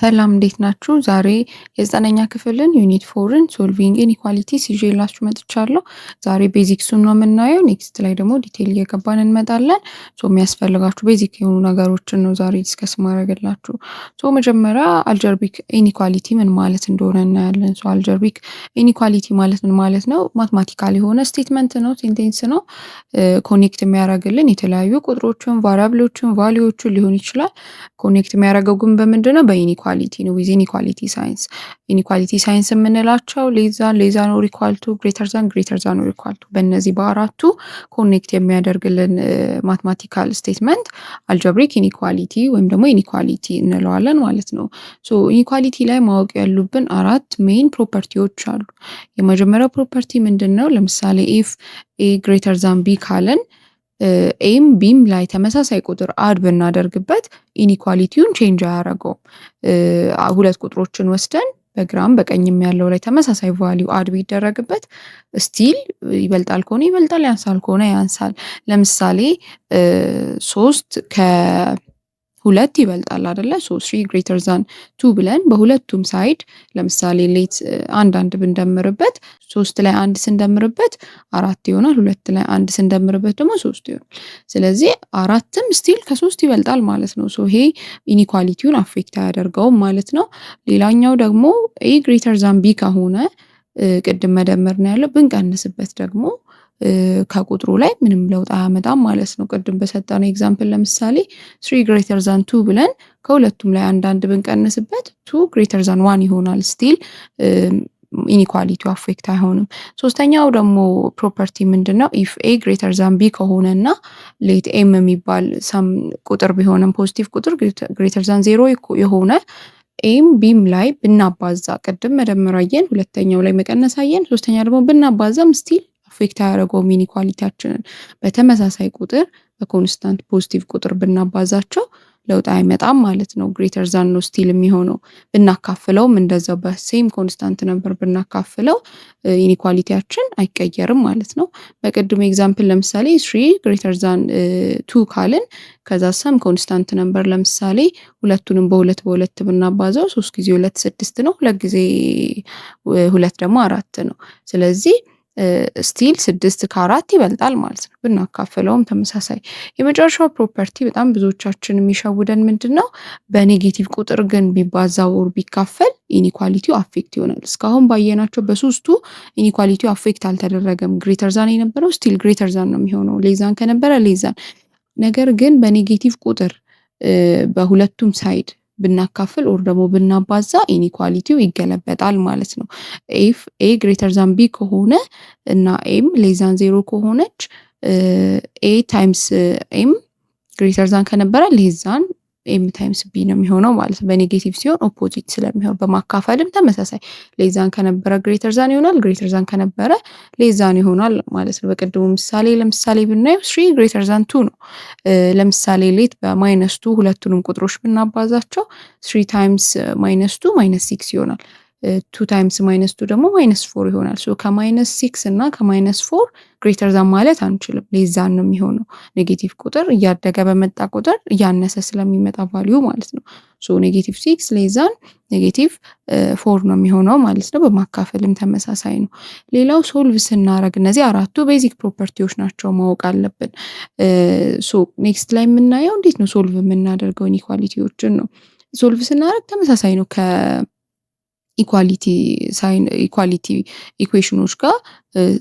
ሰላም እንዴት ናችሁ? ዛሬ የዘጠነኛ ክፍልን ዩኒት 4ን ሶልቪንግ ኢንኢኳሊቲስ ይዤላችሁ መጥቻለሁ። ዛሬ ቤዚክሱን ነው የምናየው። ኔክስት ላይ ደግሞ ዲቴይል እየገባን እንመጣለን። የሚያስፈልጋችሁ ቤዚክ የሆኑ ነገሮችን ነው ዛሬ ዲስከስ ማድረግላችሁ። መጀመሪያ አልጀብሪክ ኢንኢኳሊቲ ምን ማለት እንደሆነ እናያለን። አልጀብሪክ ኢንኢኳሊቲ ማለት ምን ማለት ነው? ማትማቲካል የሆነ ስቴትመንት ነው፣ ሴንቴንስ ነው። ኮኔክት የሚያደርግልን የተለያዩ ቁጥሮችን፣ ቫሪያብሎችን፣ ቫሊዎችን ሊሆን ይችላል። ኮኔክት የሚያደርገው ግን በምንድን ነው? በኢኒኳሊቲ ነው። ዊዝ ኢኒኳሊቲ ሳይንስ ኢኒኳሊቲ ሳይንስ የምንላቸው ሌዛን ኦር ኢኳል ቱ ግሬተር ዛን ኦር ኢኳል ቱ በእነዚህ በአራቱ ኮኔክት የሚያደርግልን ማትማቲካል ስቴትመንት አልጀብሪክ ኢኒኳሊቲ ወይም ደግሞ ኢኒኳሊቲ እንለዋለን ማለት ነው። ኢኒኳሊቲ ላይ ማወቅ ያሉብን አራት ሜይን ፕሮፐርቲዎች አሉ። የመጀመሪያው ፕሮፐርቲ ምንድን ነው? ለምሳሌ ኢፍ ኤ ግሬተር ዛን ቢ ካለን ኤም ቢም ላይ ተመሳሳይ ቁጥር አድ ብናደርግበት ኢኒኳሊቲውን ቼንጅ አያደርገውም። ሁለት ቁጥሮችን ወስደን በግራም በቀኝም ያለው ላይ ተመሳሳይ ቫሊዩ አድ ቢደረግበት ስቲል ይበልጣል ከሆነ ይበልጣል፣ ያንሳል ከሆነ ያንሳል። ለምሳሌ 3 ከ2 ይበልጣል አይደለ? 3 ግሬተር ዛን 2 ብለን በሁለቱም ሳይድ ለምሳሌ ሌት አንድ ብንደምርበት 3 ላይ 1 ስንደምርበት 4 ይሆናል። 2 ላይ 1 ስንደምርበት ደግሞ 3 ይሆናል። ስለዚህ 4ም ስቲል ከ3 ይበልጣል ማለት ነው። ይሄ ኢኒኳሊቲውን አፌክት አያደርገውም ማለት ነው። ሌላኛው ደግሞ ኤ ግሬተር ዛን ቢ ከሆነ ቅድም መደመር ነው ያለው፣ ብንቀንስበት ደግሞ ከቁጥሩ ላይ ምንም ለውጥ አያመጣም ማለት ነው። ቅድም በሰጠነው ኤግዛምፕል ለምሳሌ 3 ግሬተር ዛን 2 ብለን ከሁለቱም ላይ አንድ ብንቀንስበት 2 ግሬተር ዛን 1 ይሆናል። ስቲል ኢኒኳሊቲው አፌክት አይሆንም። ሶስተኛው ደግሞ ፕሮፐርቲ ምንድነው? ኢፍ ኤ ግሬተር ዛን ቢ ከሆነ እና ሌት ኤም የሚባል ሰም ቁጥር ቢሆንም ፖዚቲቭ ቁጥር ግሬተር ዛን 0 የሆነ ኤም ቢም ላይ ብናባዛ፣ ቅድም መደመር አየን፣ ሁለተኛው ላይ መቀነስ አየን፣ ሶስተኛ ደግሞ ብናባዛም ስቲል አፌክት አያደርገውም ኢኒኳሊቲያችንን። በተመሳሳይ ቁጥር በኮንስታንት ፖዚቲቭ ቁጥር ብናባዛቸው ለውጥ አይመጣም ማለት ነው። ግሬተር ዛን ነው ስቲል የሚሆነው። ብናካፍለውም እንደዛው በሴም ኮንስታንት ነበር ብናካፍለው ኢኒኳሊቲያችን አይቀየርም ማለት ነው። በቅድሙ ኤግዛምፕል ለምሳሌ 3 ግሬተር ዛን 2 ካልን ከዛ ሰም ኮንስታንት ነበር። ለምሳሌ ሁለቱንም በሁለት ብናባዛው 3 ጊዜ 2 6 ነው። 2 ጊዜ 2 ደግሞ 4 ነው። ስለዚህ ስቲል 6 ከ4 ይበልጣል ማለት ነው። ብናካፍለውም ተመሳሳይ። የመጨረሻው ፕሮፐርቲ በጣም ብዙዎቻችን የሚሸውደን ምንድነው? በኔጌቲቭ ቁጥር ግን ቢባዛ ወር ቢካፈል ኢኒኳሊቲው አፌክት ይሆናል። እስካሁን ባየናቸው በሶስቱ ኢኒኳሊቲው አፌክት አልተደረገም። ግሬተር ዛን የነበረው ስቲል ግሬተር ዛን ነው የሚሆነው፣ ሌዛን ከነበረ ሌዛን። ነገር ግን በኔጌቲቭ ቁጥር በሁለቱም ሳይድ ብናካፍል ኦር ደግሞ ብናባዛ ኢኒኳሊቲው ይገለበጣል ማለት ነው። ኢፍ ኤ ግሬተር ዛን ቢ ከሆነ እና ኤም ሌዛን 0 ከሆነች ኤ ታይምስ ኤም ግሬተር ዛን ከነበረ ሌዛን ኤም ታይምስ ቢ ነው የሚሆነው ማለት ነው። በኔጌቲቭ ሲሆን ኦፖዚት ስለሚሆን፣ በማካፈልም ተመሳሳይ ሌዛን ከነበረ ግሬተር ዛን ይሆናል፣ ግሬተር ዛን ከነበረ ሌዛን ይሆናል ማለት ነው። በቅድሙ ለምሳሌ ብናየው 3 ግሬተር ዛን 2 ነው። ለምሳሌ ሌት በማይነስ 2 ሁለቱንም ቁጥሮች ብናባዛቸው 3 ታይምስ ማይነስ 2 ማይነስ 6 ይሆናል። 2 ታይምስ ማይነስ 2 ደግሞ ማይነስ 4 ይሆናል። ከማይነስ 6 እና ከማይነስ 4 ግሬተር ዛን ማለት አንችልም፣ ሌዛን ነው የሚሆነው። ኔጌቲቭ ቁጥር እያደገ በመጣ ቁጥር እያነሰ ስለሚመጣ ቫልዩ ማለት ነው። ኔጌቲቭ 6 ሌዛን ኔጌቲቭ 4 ነው የሚሆነው ማለት ነው። በማካፈልም ተመሳሳይ ነው። ሌላው ሶልቭ ስናደርግ እነዚህ አራቱ ቤዚክ ፕሮፐርቲዎች ናቸው፣ ማወቅ አለብን። ኔክስት ላይ የምናየው እንዴት ነው ሶልቭ የምናደርገው ኢኒኳሊቲዎችን ነው። ሶልቭ ስናደርግ ተመሳሳይ ነው ኢኳሊቲ ኢኩዌሽኖች ጋር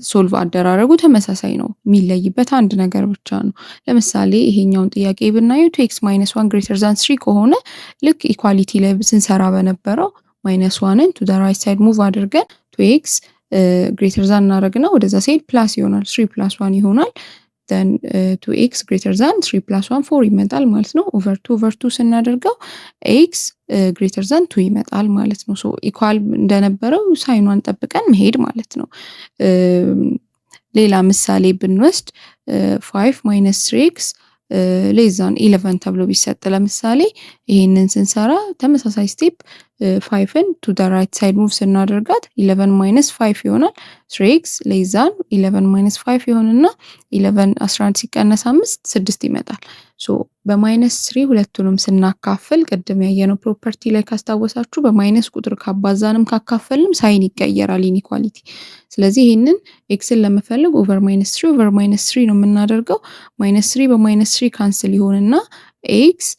ሶልቭ አደራረጉ ተመሳሳይ ነው። የሚለይበት አንድ ነገር ብቻ ነው። ለምሳሌ ይሄኛውን ጥያቄ ብናየው 2x - 1 ግሬተር ዛን 3 ከሆነ ልክ ኢኳሊቲ ላይ ስንሰራ በነበረው -1ን ቱ ዘ ራይት ሳይድ ሙቭ አድርገን 2x ግሬተር ዛን እናደርግና ወደዛ ሳይድ ፕላስ ይሆናል፣ 3 + 1 ይሆናል። then 2x greater than 3 + 1 4 ይመጣል ማለት ነው። ኦቨር 2 ስናደርገው x greater than 2 ይመጣል ማለት ነው። ኢኳል እንደነበረው ሳይኗን ጠብቀን መሄድ ማለት ነው። ሌላ ምሳሌ ብንወስድ 5 - 3x ሌስ ዛን 11 ተብሎ ቢሰጥ ለምሳሌ ይሄንን ስንሰራ ተመሳሳይ ስቴፕ 5ን ቱ ዘ ራይት ሳይድ ሙቭ ስናደርጋት 11 ማይነስ 5 ይሆናል። 3x ሌስ ዛን 11 ማይነስ 5 ይሆንና 11 11 ሲቀነስ 5 6 ይመጣል። ሶ በማይነስ 3 ሁለቱንም ስናካፍል ቅድም ያየነው ፕሮፐርቲ ላይ ካስታወሳችሁ በማይነስ ቁጥር ካባዛንም ካካፈልንም ሳይን ይቀየራል ኢኒኳሊቲ። ስለዚህ ይሄንን ኤክስን ለመፈለግ ኦቨር ማይነስ 3 ኦቨር ማይነስ 3 ነው የምናደርገው። ማይነስ 3 በማይነስ 3 ካንስል ይሆንና ኤክስ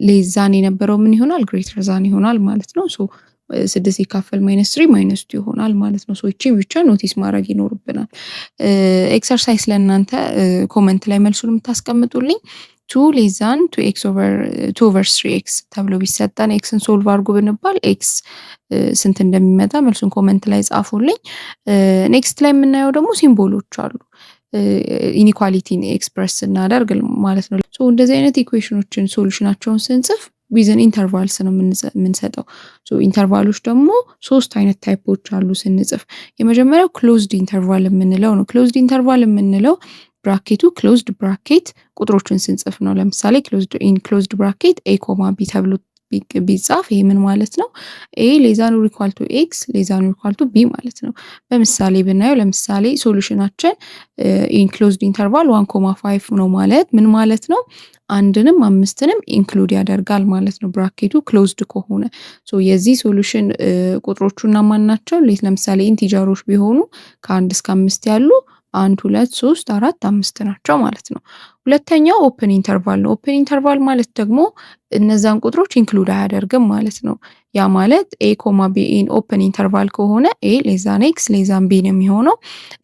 ሌስ ዛን የነበረው ምን ይሆናል? ግሬተር ዛን ይሆናል ማለት ነው። ሶ 6 ሲካፈል ማይነስ 3 ማይነስ 2 ይሆናል ማለት ነው። ሶ እቺን ብቻ ኖቲስ ማድረግ ይኖርብናል። ኤክሰርሳይዝ ለእናንተ ኮመንት ላይ መልሱን የምታስቀምጡልኝ 2 ሌስ ዛን 2x ኦቨር 2 ኦቨር 3x ተብሎ ቢሰጠን ኤክስን ሶልቭ አድርጉ ብንባል ኤክስ ስንት እንደሚመጣ መልሱን ኮመንት ላይ ጻፉልኝ። ኔክስት ላይ የምናየው ደግሞ ሲምቦሎች አሉ ኢኒኳሊቲን ኤክስፕረስ ስናደርግ ማለት ነው። ሶ እንደዚህ አይነት ኢኩዌሽኖችን ሶሉሽናቸውን ስንጽፍ ዊዝን ኢንተርቫልስ ነው የምንሰጠው። ሶ ኢንተርቫሎች ደግሞ 3 አይነት ታይፖች አሉ ስንጽፍ። የመጀመሪያው ክሎዝድ ኢንተርቫል የምንለው ነው። ክሎዝድ ኢንተርቫል የምንለው ብራኬቱ ክሎዝድ ብራኬት ቁጥሮችን ስንጽፍ ነው። ለምሳሌ ክሎዝድ ብራኬት ኤ ኮማ ቢ ተብሎ ቢጻፍ ይሄ ምን ማለት ነው? ኤ ሌዛን ኦር ኢኳል ቱ ኤክስ ሌዛን ኦር ኢኳል ቱ ቢ ማለት ነው። በምሳሌ ብናየው ለምሳሌ ሶሉሽናችን ኢንክሎዝድ ኢንተርቫል 1.5 ነው ማለት ምን ማለት ነው? አንድንም አምስትንም ኢንክሉድ ያደርጋል ማለት ነው ብራኬቱ ክሎዝድ ከሆነ። ሶ የዚህ ሶሉሽን ቁጥሮቹና ማን ናቸው? ለምሳሌ ኢንቲጀሮች ቢሆኑ ከ1 እስከ 5 ያሉ 1 2 3 4 5 ናቸው ማለት ነው። ሁለተኛው ኦፕን ኢንተርቫል ነው። ኦፕን ኢንተርቫል ማለት ደግሞ እነዛን ቁጥሮች ኢንክሉድ አያደርግም ማለት ነው። ያ ማለት ኤ ኮማ ቢ ኢን ኦፕን ኢንተርቫል ከሆነ ኤ ሌዛን ኤክስ ሌዛን ቢ ነው የሚሆነው።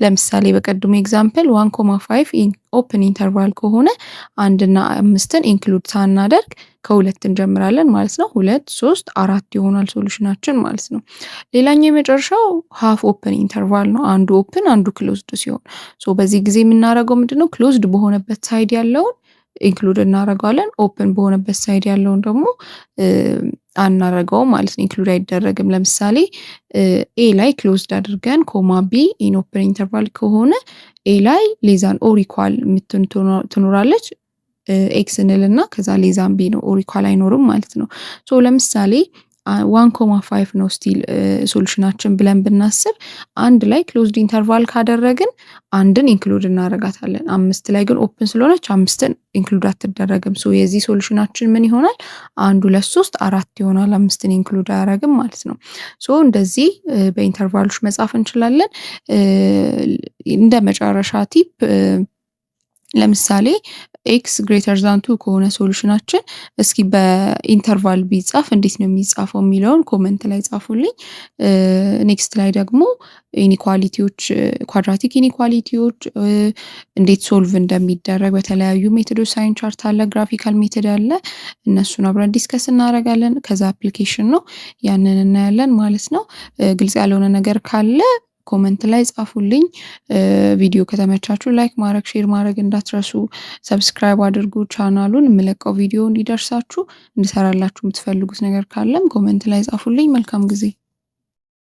ለምሳሌ በቀድሞ ኤግዛምፕል 1.5 ኢን ኦፕን ኢንተርቫል ከሆነ 1 እና 5ን ኢንክሉድ ሳናደርግ ከሁለት እንጀምራለን ማለት ነው። 2 3 4 ይሆናል ሶሉሽናችን ማለት ነው። ሌላኛው የመጨረሻው ሃፍ ኦፕን ኢንተርቫል ነው። አንዱ ኦፕን አንዱ ክሎዝድ ሲሆን ሶ በዚህ ጊዜ የምናደርገው ምንድነው? ክሎዝድ በሆነበት ሳይድ ያለውን ኢንክሉድ እናደርገዋለን። ኦፕን በሆነበት ሳይድ ያለውን ደግሞ አናደርገውም ማለት ነው። ኢንክሉድ አይደረግም። ለምሳሌ ኤ ላይ ክሎዝድ አድርገን ኮማ ቢ ኢን ኦፕን ኢንተርቫል ከሆነ ኤ ላይ ሌዛን ኦር ኢኳል ትኖራለች ኤክስ እንልና ከዛ ሌዛን ቢ ነው ኦር ኢኳል አይኖርም ማለት ነው። ሶ ለምሳሌ 1.5 ነው ስቲል ሶሉሽናችን ብለን ብናስብ አንድ ላይ ክሎዝድ ኢንተርቫል ካደረግን አንድን ኢንክሉድ እናደርጋታለን። 5 ላይ ግን ኦፕን ስለሆነች 5ን ኢንክሉድ አትደረግም። ሶ የዚህ ሶሉሽናችን ምን ይሆናል? 1 2 3 4 ይሆናል። 5ን ኢንክሉድ አያደርግም ማለት ነው። ሶ እንደዚህ በኢንተርቫሎች መጻፍ እንችላለን። እንደ መጨረሻ ቲፕ ለምሳሌ ኤክስ ግሬተር ዛን 2 ከሆነ ሶሉሽናችን እስኪ በኢንተርቫል ቢጻፍ እንዴት ነው የሚጻፈው የሚለውን ኮመንት ላይ ጻፉልኝ። ኔክስት ላይ ደግሞ ኢኒኳሊቲዎች ኳድራቲክ ኢኒኳሊቲዎች እንዴት ሶልቭ እንደሚደረግ በተለያዩ ሜቶዶች ሳይን ቻርት አለ፣ ግራፊካል ሜቶድ አለ። እነሱን አብረን ዲስከስ እናደርጋለን። ከዛ አፕሊኬሽን ነው ያንን እናያለን ማለት ነው። ግልጽ ያልሆነ ነገር ካለ ኮመንት ላይ ጻፉልኝ። ቪዲዮ ከተመቻችሁ ላይክ ማድረግ ሼር ማድረግ እንዳትረሱ። ሰብስክራይብ አድርጉ ቻናሉን። የምለቀው ቪዲዮ እንዲደርሳችሁ እንድሰራላችሁ የምትፈልጉት ነገር ካለም ኮመንት ላይ ጻፉልኝ። መልካም ጊዜ